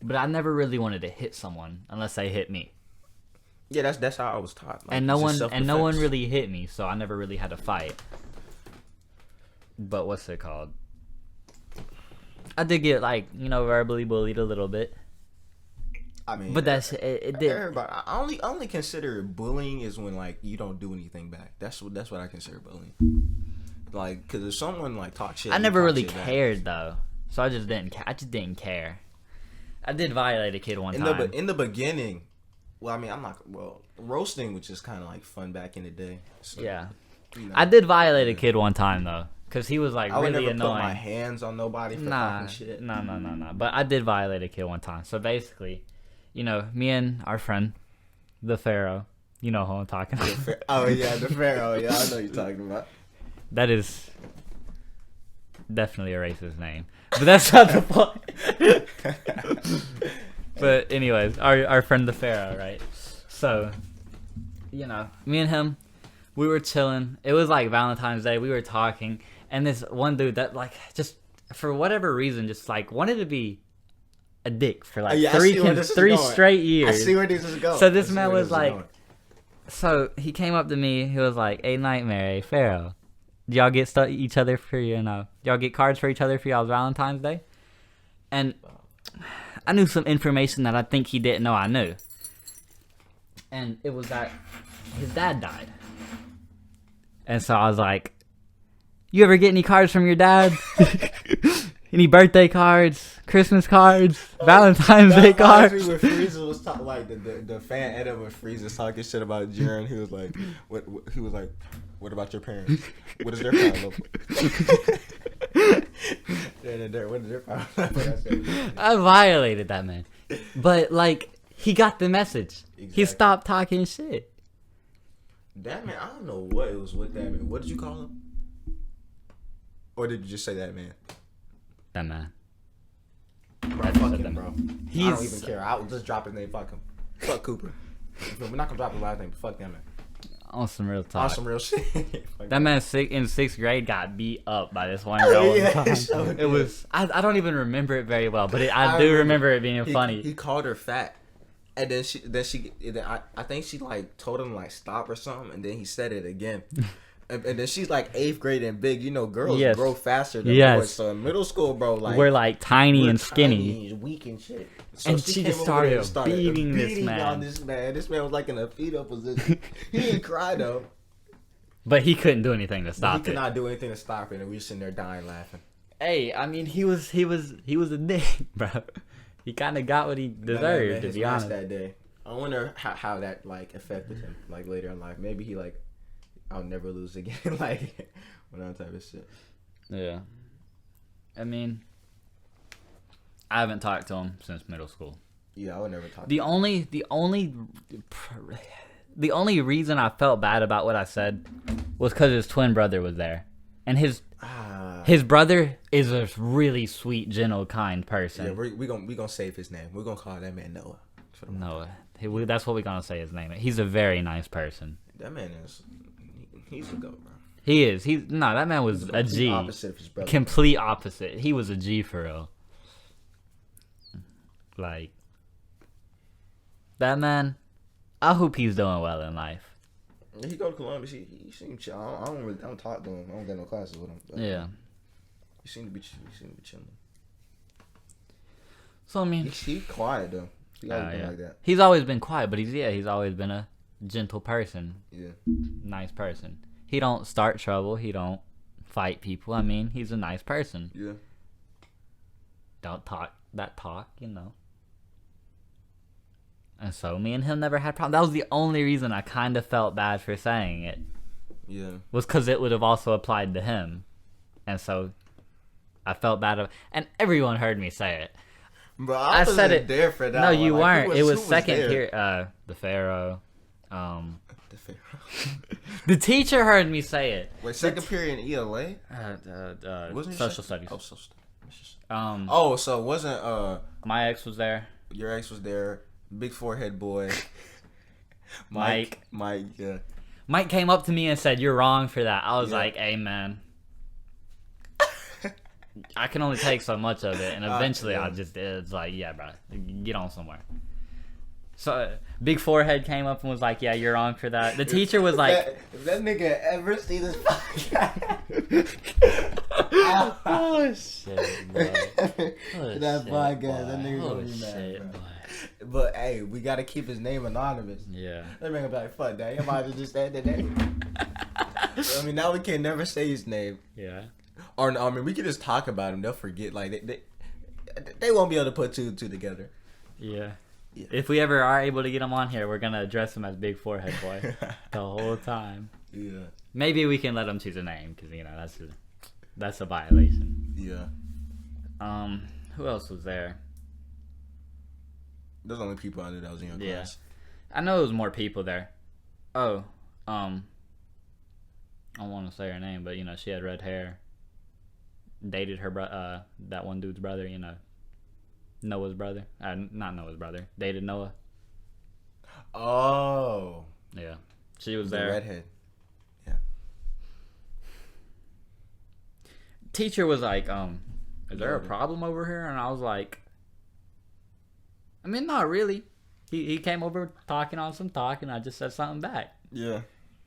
[SPEAKER 1] but I never really wanted to hit someone unless they hit me.
[SPEAKER 2] Yeah, that's how I was taught. Like,
[SPEAKER 1] And no
[SPEAKER 2] it's just
[SPEAKER 1] one
[SPEAKER 2] self-defense.
[SPEAKER 1] really hit me, so I never really had to fight. But what's it called? I did get like verbally bullied a little bit,
[SPEAKER 2] I mean,
[SPEAKER 1] but it did.
[SPEAKER 2] everybody. I only consider bullying is when like you don't do anything back. That's what I consider bullying. Like, because if someone like talk shit,
[SPEAKER 1] I
[SPEAKER 2] you
[SPEAKER 1] never
[SPEAKER 2] talk
[SPEAKER 1] really
[SPEAKER 2] shit back.
[SPEAKER 1] cared though, so I just didn't. I just didn't care. I did violate a kid one time.
[SPEAKER 2] In the beginning. Well, I mean, I'm not. Well, roasting was just kind of like fun back in the day. So,
[SPEAKER 1] Yeah,
[SPEAKER 2] you know,
[SPEAKER 1] I did violate a kid one time though, because he was like
[SPEAKER 2] I would
[SPEAKER 1] really
[SPEAKER 2] never put my
[SPEAKER 1] annoying.
[SPEAKER 2] hands on nobody for
[SPEAKER 1] Nah,
[SPEAKER 2] talking shit.
[SPEAKER 1] no. But I did violate a kid one time. So basically, me and our friend, the Pharaoh, you know who I'm talking about.
[SPEAKER 2] Oh yeah, the Pharaoh. Yeah, I know you're talking about.
[SPEAKER 1] That is definitely a racist name, but that's not the point. But anyways, our friend the Pharaoh, right? So, me and him, we were chilling. It was like Valentine's Day. We were talking, and this one dude that like just for whatever reason just like wanted to be a dick for like
[SPEAKER 2] Yeah, I see where this is
[SPEAKER 1] three
[SPEAKER 2] going.
[SPEAKER 1] straight
[SPEAKER 2] I
[SPEAKER 1] years.
[SPEAKER 2] see where this is going.
[SPEAKER 1] So this
[SPEAKER 2] I see
[SPEAKER 1] man
[SPEAKER 2] where
[SPEAKER 1] was
[SPEAKER 2] this is
[SPEAKER 1] like,
[SPEAKER 2] going.
[SPEAKER 1] so he came up to me. He was like, "Hey, Nightmare, hey, Pharaoh, do y'all get each other for y'all get cards for each other for y'all's Valentine's Day?" And I knew some information that I think he didn't know I knew. And it was that his dad died. And so I was like, "You ever get any cards from your dad?" Any birthday cards, Christmas cards, Valentine's Day
[SPEAKER 2] That
[SPEAKER 1] cards?
[SPEAKER 2] reminds me when Frieza was talking, like the fan edit when Frieza talking shit about Jiren. He was like, what? He was like, what about your parents? What is their power level? What is their power level?
[SPEAKER 1] I violated that man. But, like, he got the message. He
[SPEAKER 2] Exactly.
[SPEAKER 1] stopped talking shit.
[SPEAKER 2] That man, I don't know what it was with that man. What did you call him? Or did you just say that man?
[SPEAKER 1] That man.
[SPEAKER 2] Bro,
[SPEAKER 1] I
[SPEAKER 2] fuck
[SPEAKER 1] said
[SPEAKER 2] him,
[SPEAKER 1] that
[SPEAKER 2] bro.
[SPEAKER 1] man.
[SPEAKER 2] I don't even care. I would just drop his name. Fuck him. Fuck Cooper. We're not gonna drop his last name. But fuck that man.
[SPEAKER 1] On some real talk.
[SPEAKER 2] On some real shit. Fuck
[SPEAKER 1] That man in sixth grade got beat up by this one girl.
[SPEAKER 2] Yeah,
[SPEAKER 1] one time.
[SPEAKER 2] sure
[SPEAKER 1] It
[SPEAKER 2] did.
[SPEAKER 1] was I don't even remember it very well, but I do
[SPEAKER 2] remember.
[SPEAKER 1] remember it being funny.
[SPEAKER 2] He called her fat, and then I think she like told him like stop or something, and then he said it again. And then she's like 8th grade and big. You know, girls
[SPEAKER 1] Yes.
[SPEAKER 2] grow faster than
[SPEAKER 1] Yes.
[SPEAKER 2] boys. So in middle school, bro, like
[SPEAKER 1] We're like tiny
[SPEAKER 2] we're
[SPEAKER 1] and skinny.
[SPEAKER 2] tiny and weak and shit. So
[SPEAKER 1] And she
[SPEAKER 2] came
[SPEAKER 1] just
[SPEAKER 2] over there
[SPEAKER 1] started
[SPEAKER 2] and
[SPEAKER 1] beating this man.
[SPEAKER 2] on this man. This man was like in a fetal position. He didn't cry though.
[SPEAKER 1] But he couldn't do anything to
[SPEAKER 2] He
[SPEAKER 1] stop
[SPEAKER 2] could
[SPEAKER 1] it.
[SPEAKER 2] not do anything to stop it, and we were sitting there dying laughing.
[SPEAKER 1] Hey, I mean he was a dick, bro. He kind of got what he
[SPEAKER 2] That man
[SPEAKER 1] deserved,
[SPEAKER 2] made
[SPEAKER 1] to
[SPEAKER 2] his
[SPEAKER 1] be
[SPEAKER 2] match
[SPEAKER 1] honest.
[SPEAKER 2] that day. I wonder how that like affected him like later in life. Maybe he like I'll never lose again, like one that type of shit.
[SPEAKER 1] Yeah. I mean, I haven't talked to him since middle school.
[SPEAKER 2] Yeah, I would never talk.
[SPEAKER 1] The only reason I felt bad about what I said was because his twin brother was there, and his brother is a really sweet, gentle, kind person.
[SPEAKER 2] Yeah, we gonna save his name. We're gonna call that man Noah.
[SPEAKER 1] No, that's what we're gonna say his name. He's a very nice person.
[SPEAKER 2] That man he's a goat, bro.
[SPEAKER 1] He is. That man was
[SPEAKER 2] He's
[SPEAKER 1] a G.
[SPEAKER 2] Opposite of his brother.
[SPEAKER 1] Complete opposite. He was a G for real. Like, that man, I hope he's doing well in life.
[SPEAKER 2] He go to Columbus. He seems chill. I don't talk to him. I don't get no classes with him. But
[SPEAKER 1] Yeah.
[SPEAKER 2] He seemed to be chilling.
[SPEAKER 1] So, I mean,
[SPEAKER 2] He's quiet though. He always been like that.
[SPEAKER 1] he's always been quiet, but he's always been a gentle person.
[SPEAKER 2] Yeah.
[SPEAKER 1] Nice person. He don't start trouble. He don't fight people. I mean, he's a nice person.
[SPEAKER 2] Yeah.
[SPEAKER 1] Don't talk that talk, you know. And so me and him never had problems. That was the only reason I kind of felt bad for saying it.
[SPEAKER 2] Yeah.
[SPEAKER 1] Was because it would have also applied to him. And so I felt bad. And everyone heard me say it.
[SPEAKER 2] Bro,
[SPEAKER 1] I
[SPEAKER 2] wasn't
[SPEAKER 1] said it.
[SPEAKER 2] there for that.
[SPEAKER 1] No,
[SPEAKER 2] one.
[SPEAKER 1] you
[SPEAKER 2] Like,
[SPEAKER 1] weren't.
[SPEAKER 2] who
[SPEAKER 1] It was
[SPEAKER 2] who
[SPEAKER 1] second
[SPEAKER 2] there?
[SPEAKER 1] period. The Pharaoh.
[SPEAKER 2] The Pharaoh.
[SPEAKER 1] The teacher heard me say it.
[SPEAKER 2] Wait, second period in ELA?
[SPEAKER 1] Social
[SPEAKER 2] Wasn't
[SPEAKER 1] studies.
[SPEAKER 2] Oh, social studies.
[SPEAKER 1] Oh,
[SPEAKER 2] So it wasn't
[SPEAKER 1] my ex was there.
[SPEAKER 2] your ex was there, big forehead boy.
[SPEAKER 1] Mike.
[SPEAKER 2] Yeah.
[SPEAKER 1] Mike came up to me and said, "You're wrong for that." I was
[SPEAKER 2] Yeah.
[SPEAKER 1] like, "Hey, man, I can only take so much of it," and eventually
[SPEAKER 2] yeah.
[SPEAKER 1] it's like, "Yeah, bro, get on somewhere." So big forehead came up and was like, "Yeah, you're wrong for that." The teacher was like,
[SPEAKER 2] if that nigga ever see this podcast,
[SPEAKER 1] "Oh shit, bro. Oh,
[SPEAKER 2] that
[SPEAKER 1] shit,
[SPEAKER 2] podcast,
[SPEAKER 1] boy.
[SPEAKER 2] that nigga
[SPEAKER 1] Oh,
[SPEAKER 2] gonna be mad,
[SPEAKER 1] shit,
[SPEAKER 2] bro.
[SPEAKER 1] boy.
[SPEAKER 2] But hey, we gotta keep his name anonymous.
[SPEAKER 1] Yeah.
[SPEAKER 2] That man gonna be like, fuck that. You might have just said the name. I mean, now we can never say his name.
[SPEAKER 1] Yeah.
[SPEAKER 2] Or I mean, we can just talk about him. They'll forget. Like they won't be able to put two and two together.
[SPEAKER 1] Yeah.
[SPEAKER 2] Yeah.
[SPEAKER 1] If we ever are able to get him on here, we're gonna address him as Big Forehead Boy the whole time.
[SPEAKER 2] Yeah.
[SPEAKER 1] Maybe we can let him choose a name because that's a violation.
[SPEAKER 2] Yeah.
[SPEAKER 1] Who else was there?
[SPEAKER 2] Those only people I knew that was in your
[SPEAKER 1] Yeah.
[SPEAKER 2] class.
[SPEAKER 1] I know there was more people there. Oh, I don't want to say her name, but she had red hair. Dated her that one dude's brother, Noah's brother. Not Noah's brother. Dated Noah.
[SPEAKER 2] Oh.
[SPEAKER 1] Yeah, she was
[SPEAKER 2] The
[SPEAKER 1] there.
[SPEAKER 2] redhead.
[SPEAKER 1] Teacher was like, "Is there a problem over here?" And I was like, "I mean, not really." He came over talking on some talk, and I just said something back.
[SPEAKER 2] Yeah.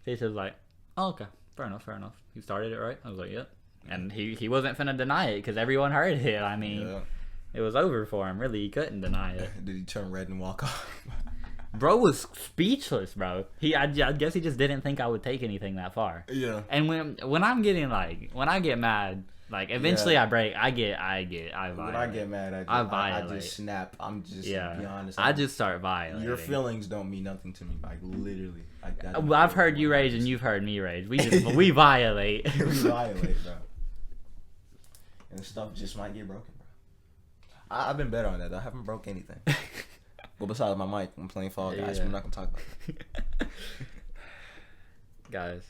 [SPEAKER 1] Teacher was like, "Oh, okay, fair enough. He started it right." I was like, "Yep." And he wasn't finna deny it because everyone heard it. I mean,
[SPEAKER 2] Yeah.
[SPEAKER 1] it was over for him. Really, he couldn't deny it.
[SPEAKER 2] Did he turn red and walk off?
[SPEAKER 1] Bro was speechless, bro. I guess he just didn't think I would take anything that far.
[SPEAKER 2] Yeah.
[SPEAKER 1] And when I'm getting like, when I get mad, like eventually I break. I violate.
[SPEAKER 2] When I get mad, I just snap. I'm just be honest.
[SPEAKER 1] I just start violating.
[SPEAKER 2] Your feelings don't mean nothing to me. Like literally.
[SPEAKER 1] I've heard you rage and you've heard me rage. We violate.
[SPEAKER 2] We violate, bro. And stuff just might get broken, bro. I've been better on that though. I haven't broke anything. Well, besides my mic, I'm playing Fall Guys. We're not gonna talk about that.
[SPEAKER 1] Guys,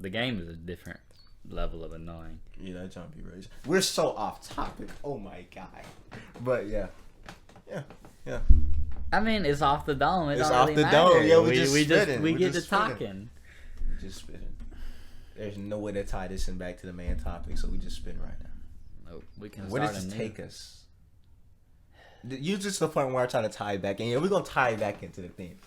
[SPEAKER 1] the game is a different level of annoying.
[SPEAKER 2] Yeah, that jump be rage. We're so off topic. Oh my god. But yeah.
[SPEAKER 1] I mean, it's off the dome. It's
[SPEAKER 2] off
[SPEAKER 1] really
[SPEAKER 2] the dome. Yeah, we
[SPEAKER 1] get to talking.
[SPEAKER 2] We just spitting. There's no way to tie this in back to the main topic, so we just spin right now.
[SPEAKER 1] Nope, we can.
[SPEAKER 2] Where does this take us? You just the point where I try to tie it back in. We're gonna tie it back into the theme.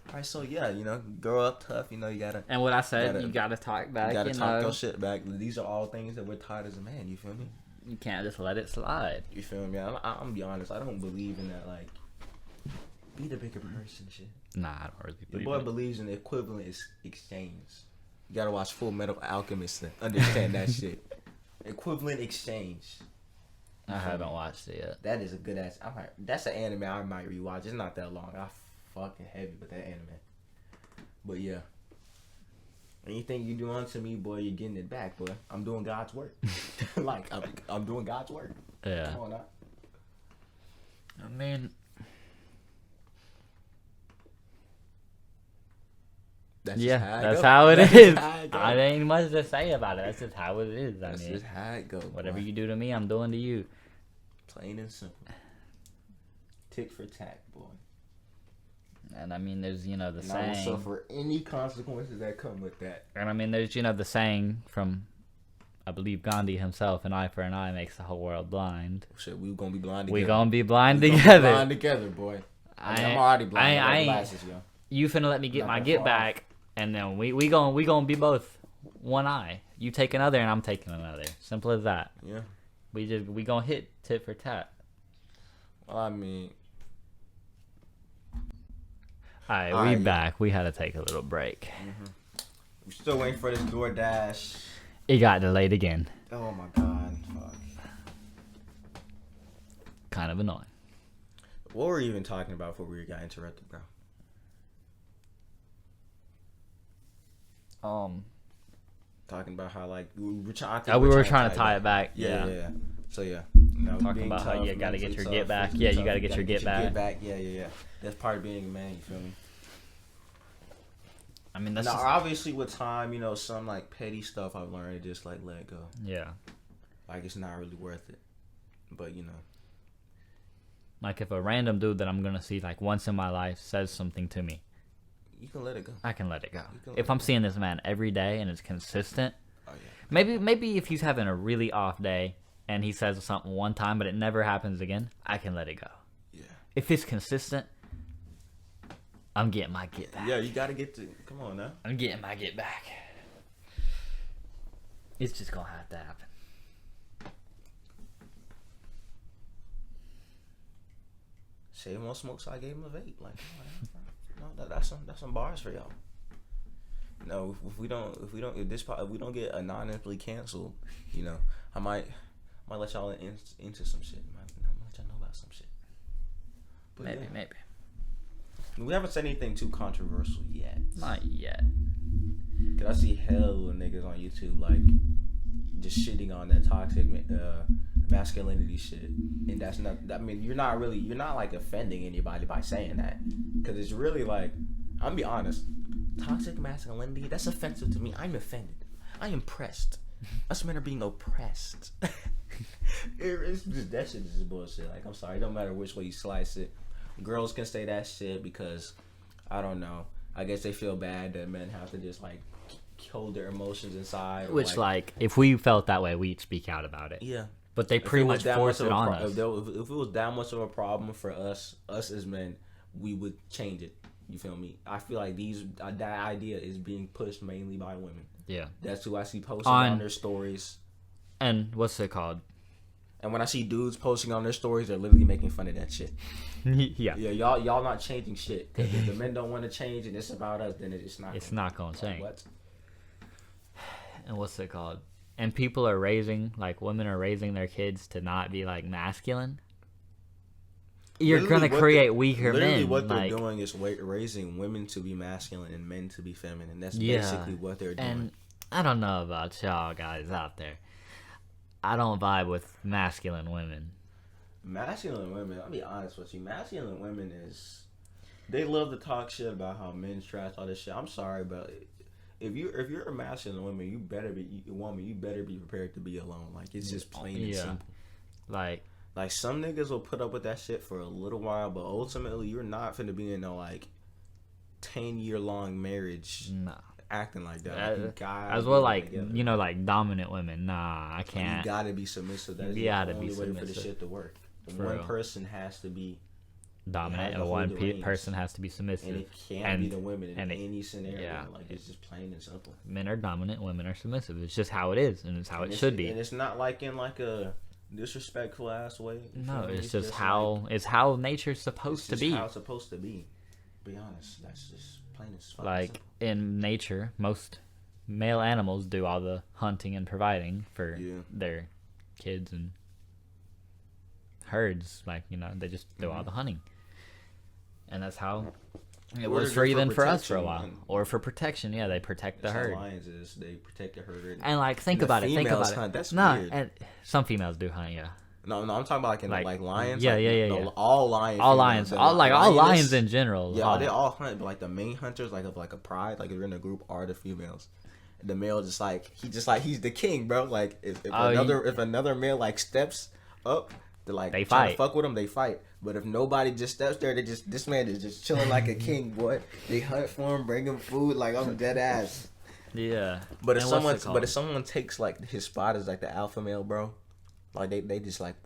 [SPEAKER 2] All right, so yeah, grow up tough. You gotta.
[SPEAKER 1] And what I said, you gotta talk back.
[SPEAKER 2] You gotta talk your shit back. These are all things that we're taught as a man. You feel me?
[SPEAKER 1] You can't just let it slide.
[SPEAKER 2] You feel me? I'm gonna be honest. I don't believe in that. Like, be the bigger person shit.
[SPEAKER 1] Nah, I don't really believe.
[SPEAKER 2] The boy believes in the equivalent exchange. You gotta watch Full Metal Alchemist to understand that shit. Equivalent exchange.
[SPEAKER 1] I haven't watched it yet.
[SPEAKER 2] That is a good ass. That's an anime I might rewatch. It's not that long. I fucking heavy with that anime. But yeah, anything you do unto me, boy, you're getting it back, boy. I'm doing God's work. Like I'm doing God's work.
[SPEAKER 1] Yeah.
[SPEAKER 2] Come on now.
[SPEAKER 1] I mean, that's how it is. I ain't much to say about it. That's just how it is.
[SPEAKER 2] That's just how it goes.
[SPEAKER 1] Whatever you do to me, I'm doing to you.
[SPEAKER 2] Plain and simple. Tick for tack, boy.
[SPEAKER 1] And I mean, there's the
[SPEAKER 2] and
[SPEAKER 1] saying.
[SPEAKER 2] I will suffer any consequences that come with that.
[SPEAKER 1] And I mean, there's the saying from, I believe Gandhi himself: "An eye for an eye makes the whole world blind."
[SPEAKER 2] Shit, we gonna be blind together.
[SPEAKER 1] We gonna be blind
[SPEAKER 2] together.
[SPEAKER 1] Gonna be
[SPEAKER 2] blind together, boy. I'm already blind. I got glasses, yo.
[SPEAKER 1] You finna let me get my get back, and then we gonna be both one eye. You take another, and I'm taking another. Simple as that.
[SPEAKER 2] Yeah.
[SPEAKER 1] We gonna hit tit for tat.
[SPEAKER 2] Well, I mean.
[SPEAKER 1] Alright, we back. We had to take a little break.
[SPEAKER 2] Mm-hmm. We're still waiting for this DoorDash.
[SPEAKER 1] It got delayed again.
[SPEAKER 2] Oh my god. Fuck.
[SPEAKER 1] Kind of annoying.
[SPEAKER 2] What were we even talking about before we got interrupted, bro? Talking about how like we were trying
[SPEAKER 1] to tie it back.
[SPEAKER 2] Yeah. So yeah.
[SPEAKER 1] Talking about how you gotta get your get back. Yeah, you gotta get your get back.
[SPEAKER 2] Yeah. That's part of being a man. You feel me?
[SPEAKER 1] I mean, that's
[SPEAKER 2] obviously with time, some like petty stuff I've learned to just like let go.
[SPEAKER 1] Yeah.
[SPEAKER 2] Like it's not really worth it. But
[SPEAKER 1] like if a random dude that I'm gonna see like once in my life says something to me,
[SPEAKER 2] you can let it go.
[SPEAKER 1] I can let it go. If I'm seeing this man every day and it's consistent,
[SPEAKER 2] oh yeah.
[SPEAKER 1] Maybe if he's having a really off day and he says something one time but it never happens again, I can let it go.
[SPEAKER 2] Yeah.
[SPEAKER 1] If it's consistent, I'm getting my get back.
[SPEAKER 2] Yeah, you gotta come on now.
[SPEAKER 1] I'm getting my get back. It's just gonna have to happen.
[SPEAKER 2] Shave more smoke, so I gave him a vape. Like, no, that's some bars for y'all. No, if we don't get anonymously canceled, I might let y'all into some shit. I might let y'all know about some shit. But
[SPEAKER 1] maybe.
[SPEAKER 2] We haven't said anything too controversial yet.
[SPEAKER 1] Not yet.
[SPEAKER 2] Cause I see hell of niggas on YouTube like just shitting on that toxic masculinity shit, and that's not. I mean, you're not like offending anybody by saying that, cause it's really like, I'm gonna be honest, toxic masculinity, that's offensive to me. I'm offended. I'm impressed. Us men are being oppressed. It's just, that shit is just bullshit. Like, I'm sorry, it don't matter which way you slice it. Girls can say that shit because, I don't know, I guess they feel bad that men have to just like hold their emotions inside.
[SPEAKER 1] Which like if we felt that way, we'd speak out about it.
[SPEAKER 2] Yeah.
[SPEAKER 1] But they pretty much force it on us.
[SPEAKER 2] If it was that much of a problem for us as men, we would change it. You feel me? I feel like that idea is being pushed mainly by women.
[SPEAKER 1] Yeah.
[SPEAKER 2] That's who I see posting on their stories.
[SPEAKER 1] And what's it called?
[SPEAKER 2] And when I see dudes posting on their stories, they're literally making fun of that shit.
[SPEAKER 1] Yeah.
[SPEAKER 2] Yeah, y'all not changing shit. Because if the men don't want to change and it's about us, then it's not.
[SPEAKER 1] It's not gonna change.
[SPEAKER 2] What?
[SPEAKER 1] And what's it called? And people are raising, like, women are raising their kids to not be, like, masculine. You're
[SPEAKER 2] Literally
[SPEAKER 1] gonna create weaker
[SPEAKER 2] literally
[SPEAKER 1] men.
[SPEAKER 2] what they're
[SPEAKER 1] like,
[SPEAKER 2] doing is raising women to be masculine and men to be feminine. That's
[SPEAKER 1] Yeah.
[SPEAKER 2] basically what they're doing.
[SPEAKER 1] and I don't know about y'all guys out there. I don't vibe with masculine women.
[SPEAKER 2] Masculine women, I'll be honest with you, masculine women they love to talk shit about how men's trash, all this shit. I'm sorry, but if you're a masculine woman, you better be prepared to be alone. Like, it's just plain and
[SPEAKER 1] Yeah.
[SPEAKER 2] simple.
[SPEAKER 1] Like,
[SPEAKER 2] Some niggas will put up with that shit for a little while, but ultimately you're not finna be in no like 10-year-long marriage
[SPEAKER 1] nah.
[SPEAKER 2] acting like that. Like, you gotta
[SPEAKER 1] As well,
[SPEAKER 2] be
[SPEAKER 1] like,
[SPEAKER 2] together.
[SPEAKER 1] you know, like, dominant women. Nah, I
[SPEAKER 2] You
[SPEAKER 1] can't.
[SPEAKER 2] gotta be submissive. That's
[SPEAKER 1] You
[SPEAKER 2] the
[SPEAKER 1] gotta
[SPEAKER 2] only
[SPEAKER 1] be
[SPEAKER 2] way for the
[SPEAKER 1] submissive.
[SPEAKER 2] shit to work.
[SPEAKER 1] For
[SPEAKER 2] One
[SPEAKER 1] real.
[SPEAKER 2] person has to be
[SPEAKER 1] Dominant,
[SPEAKER 2] has
[SPEAKER 1] and
[SPEAKER 2] to
[SPEAKER 1] one
[SPEAKER 2] hold the reins.
[SPEAKER 1] person has to be
[SPEAKER 2] And
[SPEAKER 1] submissive.
[SPEAKER 2] it can't
[SPEAKER 1] And-
[SPEAKER 2] be the women in
[SPEAKER 1] and it-
[SPEAKER 2] any scenario.
[SPEAKER 1] yeah.
[SPEAKER 2] Like, it's just plain and simple.
[SPEAKER 1] Men are dominant, women are submissive. It's just how it is, and it's how
[SPEAKER 2] And
[SPEAKER 1] it should
[SPEAKER 2] And
[SPEAKER 1] be.
[SPEAKER 2] it's not like in like a disrespectful ass way. You
[SPEAKER 1] No,
[SPEAKER 2] feel me?
[SPEAKER 1] it's just
[SPEAKER 2] like,
[SPEAKER 1] how it's how nature's
[SPEAKER 2] it's
[SPEAKER 1] supposed to
[SPEAKER 2] just
[SPEAKER 1] be.
[SPEAKER 2] how it's supposed to be. Be honest, that's just plain as fuck.
[SPEAKER 1] Like, in nature, most male animals do all the hunting and providing for
[SPEAKER 2] Yeah.
[SPEAKER 1] their kids and herds. Like, you know, they just do all the hunting, and that's how it
[SPEAKER 2] Or
[SPEAKER 1] was
[SPEAKER 2] just
[SPEAKER 1] for
[SPEAKER 2] for
[SPEAKER 1] even for us for a
[SPEAKER 2] protection,
[SPEAKER 1] while,
[SPEAKER 2] and-
[SPEAKER 1] or for protection. Yeah, they protect the
[SPEAKER 2] That's how
[SPEAKER 1] herd.
[SPEAKER 2] lions is. They protect the herd.
[SPEAKER 1] And like, think
[SPEAKER 2] the
[SPEAKER 1] about it. Think
[SPEAKER 2] females
[SPEAKER 1] about it.
[SPEAKER 2] hunt, that's
[SPEAKER 1] no,
[SPEAKER 2] weird.
[SPEAKER 1] and some females do hunt. Yeah,
[SPEAKER 2] No, I'm talking about like in
[SPEAKER 1] Like,
[SPEAKER 2] like lions.
[SPEAKER 1] yeah,
[SPEAKER 2] like,
[SPEAKER 1] yeah,
[SPEAKER 2] no,
[SPEAKER 1] yeah.
[SPEAKER 2] All lions.
[SPEAKER 1] all
[SPEAKER 2] females,
[SPEAKER 1] lions,
[SPEAKER 2] the
[SPEAKER 1] all
[SPEAKER 2] lioness-
[SPEAKER 1] lions in general.
[SPEAKER 2] Yeah,
[SPEAKER 1] hunt.
[SPEAKER 2] they all hunt, but like the main hunters, like of like a pride, like if you're in a group, are the females. The male just like he's the king, bro. Like if another male like steps up, to like
[SPEAKER 1] They
[SPEAKER 2] try to
[SPEAKER 1] fight.
[SPEAKER 2] fuck with him, they fight. But if nobody just steps there, this man is just chilling like a king, boy. They hunt for him, bring him food, like I'm dead ass.
[SPEAKER 1] Yeah.
[SPEAKER 2] But if
[SPEAKER 1] And what's it called?
[SPEAKER 2] someone takes like his spot as like the alpha male, bro, like they just like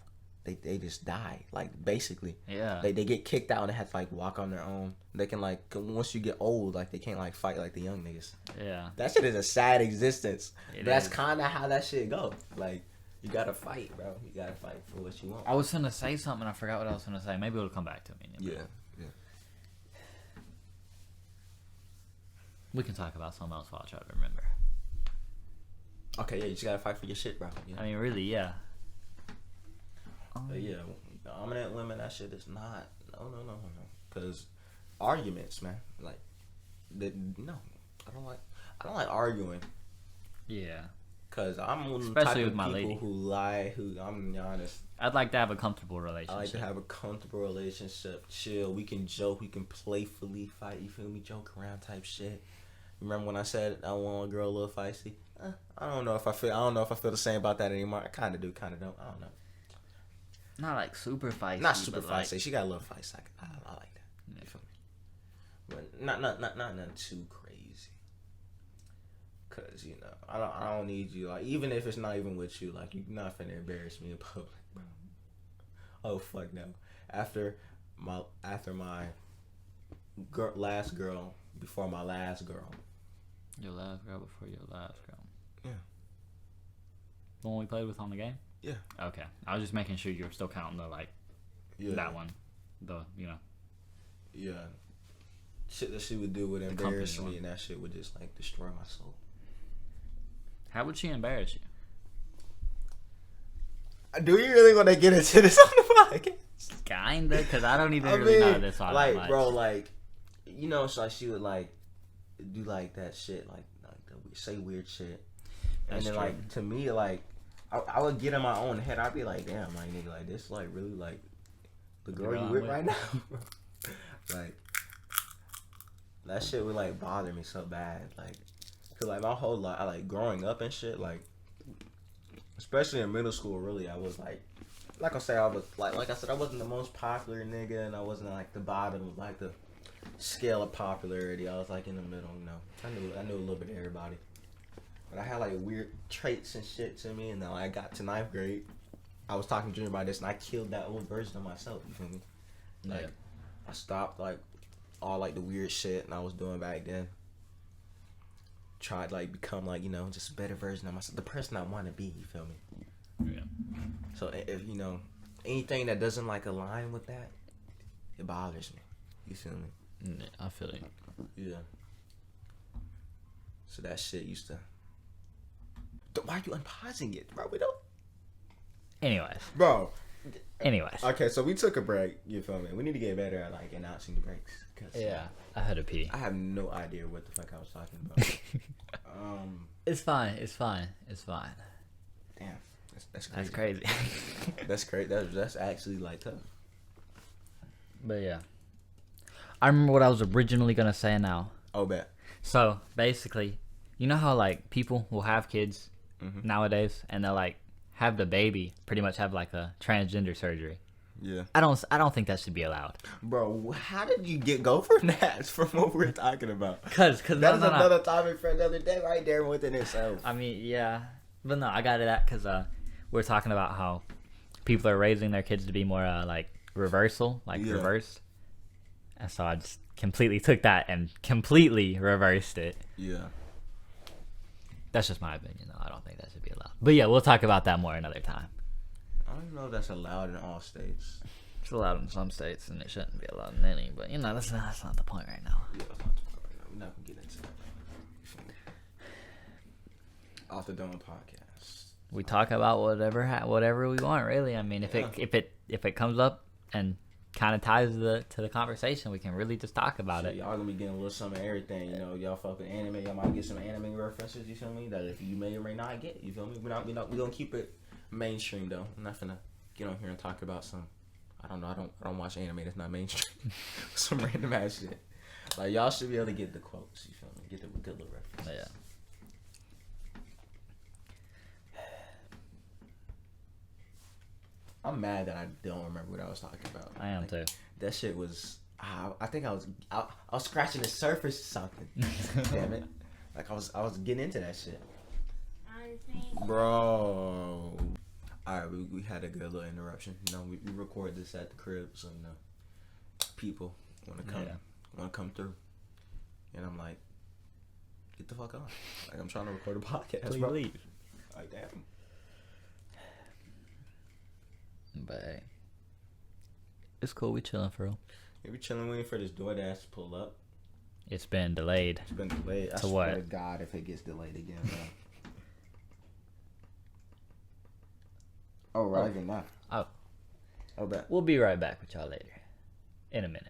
[SPEAKER 2] they just die, like basically.
[SPEAKER 1] Yeah.
[SPEAKER 2] They get kicked out and they have to like walk on their own. They can like once you get old, like they can't like fight like the young niggas.
[SPEAKER 1] Yeah.
[SPEAKER 2] That shit is a sad existence.
[SPEAKER 1] It
[SPEAKER 2] That's
[SPEAKER 1] is.
[SPEAKER 2] kind of how that shit go. Like you gotta fight, bro. You gotta fight for what you want.
[SPEAKER 1] I was gonna say something. I forgot what I was gonna say. Maybe it'll come back to me.
[SPEAKER 2] Yeah.
[SPEAKER 1] We can talk about something else while I try to remember.
[SPEAKER 2] Okay, yeah, you just gotta fight for your shit, bro. Yeah.
[SPEAKER 1] I mean, really, yeah.
[SPEAKER 2] But yeah, dominant women, that shit is not. No. Because arguments, man. Like, no, I don't like arguing.
[SPEAKER 1] Yeah.
[SPEAKER 2] Cause I'm one of the
[SPEAKER 1] Especially
[SPEAKER 2] type
[SPEAKER 1] with
[SPEAKER 2] of
[SPEAKER 1] my
[SPEAKER 2] people
[SPEAKER 1] lady.
[SPEAKER 2] who lie. Who I'm gonna be honest.
[SPEAKER 1] I'd like to have a comfortable
[SPEAKER 2] I
[SPEAKER 1] relationship.
[SPEAKER 2] like to have a comfortable relationship, chill. We can joke, we can playfully fight. You feel me? Joke around type shit. Remember when I said I want a girl a little feisty? I don't know if I feel the same about that anymore. I kind of do, kind of don't. I don't know.
[SPEAKER 1] Not like super feisty.
[SPEAKER 2] Not super
[SPEAKER 1] but like,
[SPEAKER 2] feisty. She got a little feisty. I like that. You feel me? But not nothing too crazy. Cause you know I don't need you. Like even if it's not even with you, like you're not finna embarrass me in public, bro. Oh fuck no. After my last girl before my last girl.
[SPEAKER 1] Your last girl before your last girl.
[SPEAKER 2] Yeah.
[SPEAKER 1] The one we played with on the game?
[SPEAKER 2] Yeah.
[SPEAKER 1] Okay. I was just making sure you were still counting the, like,
[SPEAKER 2] Yeah.
[SPEAKER 1] that one. The, you know.
[SPEAKER 2] Yeah. Shit that she would do would
[SPEAKER 1] company
[SPEAKER 2] embarrass me,
[SPEAKER 1] one.
[SPEAKER 2] and that shit would just like destroy my soul.
[SPEAKER 1] How would she embarrass you?
[SPEAKER 2] Do you really want to get into this on the podcast?
[SPEAKER 1] Kinda, because I don't even really know this all
[SPEAKER 2] like,
[SPEAKER 1] that much.
[SPEAKER 2] bro, like, you know, it's like she would like do like that shit, like say weird shit,
[SPEAKER 1] That's
[SPEAKER 2] and then
[SPEAKER 1] true.
[SPEAKER 2] like to me, like, I would get in my own head. I'd be like, damn, like nigga, like this, like really, like the girl
[SPEAKER 1] girl
[SPEAKER 2] you
[SPEAKER 1] I'm
[SPEAKER 2] with
[SPEAKER 1] with.
[SPEAKER 2] right now, like that shit would like bother me so bad, like, cause like my whole life, like growing up and shit, like, especially in middle school, really, I was like I said, I was like I said, I wasn't the most popular nigga, and I wasn't like the bottom of like the scale of popularity. I was like in the middle, you know. I knew a little bit of everybody, but I had like weird traits and shit to me. And then like, I got to 9th grade, I was talking to Junior about this, and I killed that old version of myself. You feel me? Like
[SPEAKER 1] Yeah.
[SPEAKER 2] I stopped like all like the weird shit and I was doing back then. Tried like become like, you know, just a better version of myself, the person I want to be. You feel me?
[SPEAKER 1] Yeah.
[SPEAKER 2] So if you know anything that doesn't like align with that, it bothers me. You feel me?
[SPEAKER 1] Yeah, I feel it.
[SPEAKER 2] Yeah. So that shit used to. Why are you unpausing it, bro? We don't.
[SPEAKER 1] Anyways.
[SPEAKER 2] Bro.
[SPEAKER 1] Okay,
[SPEAKER 2] so we took a break. You feel me? We need to get better at like announcing the breaks.
[SPEAKER 1] Yeah, I had a pee.
[SPEAKER 2] I have no idea what the fuck I was talking about.
[SPEAKER 1] It's fine. It's fine. It's fine.
[SPEAKER 2] Damn, that's crazy.
[SPEAKER 1] That's crazy.
[SPEAKER 2] That's crazy. That's actually like tough.
[SPEAKER 1] But yeah, I remember what I was originally gonna say now.
[SPEAKER 2] Oh, bet.
[SPEAKER 1] So basically, you know how like people will have kids
[SPEAKER 2] Mm-hmm.
[SPEAKER 1] nowadays, and they'll like have the baby pretty much have like a transgender surgery.
[SPEAKER 2] Yeah.
[SPEAKER 1] I don't think that should be allowed.
[SPEAKER 2] Bro, how did you go from that from what we're talking about?
[SPEAKER 1] Cause
[SPEAKER 2] That is another topic for another day right there within itself.
[SPEAKER 1] I mean, yeah, but no, I got it at because we're talking about how people are raising their kids to be more like reversal, like
[SPEAKER 2] Yeah.
[SPEAKER 1] reversed, and so I just completely took that and completely reversed it.
[SPEAKER 2] Yeah.
[SPEAKER 1] That's just my opinion, though. I don't think that should be allowed. But yeah, we'll talk about that more another time.
[SPEAKER 2] I don't know if that's allowed in all states.
[SPEAKER 1] It's allowed in some states, and it shouldn't be allowed in any. But that's not the point right now.
[SPEAKER 2] Yeah, we're not gonna get into that. Off the Dome podcast.
[SPEAKER 1] We talk about whatever we want, really. I mean, if it comes up and kind of ties to the conversation, we can really just talk about it.
[SPEAKER 2] Y'all gonna be getting a little some of everything. You know, y'all fuck with anime. Y'all might get some anime references. You feel me? That if you may or may not get. You feel me? We gonna keep it mainstream though. I'm not finna get on here and talk about some. I don't know. I don't watch anime that's not mainstream. Some random ass shit. Like y'all should be able to get the quotes. You feel me? Get the good little references.
[SPEAKER 1] Yeah.
[SPEAKER 2] I'm mad that I don't remember what I was talking about.
[SPEAKER 1] I am
[SPEAKER 2] like,
[SPEAKER 1] too.
[SPEAKER 2] That shit was. I think I was scratching the surface or something. Damn it! Like I was getting into that shit. Bro. Alright, we had a good little interruption. You know, we record this at the crib, so you know, people wanna come through, and I'm like, get the fuck on. Like I'm trying to record a podcast.
[SPEAKER 1] Please
[SPEAKER 2] bro.
[SPEAKER 1] leave.
[SPEAKER 2] Like damn.
[SPEAKER 1] But hey, it's cool. We chilling for real.
[SPEAKER 2] Yeah, we chilling waiting for this DoorDash to pull up.
[SPEAKER 1] It's been delayed.
[SPEAKER 2] It's been delayed. I
[SPEAKER 1] To
[SPEAKER 2] swear
[SPEAKER 1] what?
[SPEAKER 2] to God, if it gets delayed again, bro. Oh, right now.
[SPEAKER 1] Oh.
[SPEAKER 2] Oh, bet.
[SPEAKER 1] We'll be right back with y'all later. In a minute.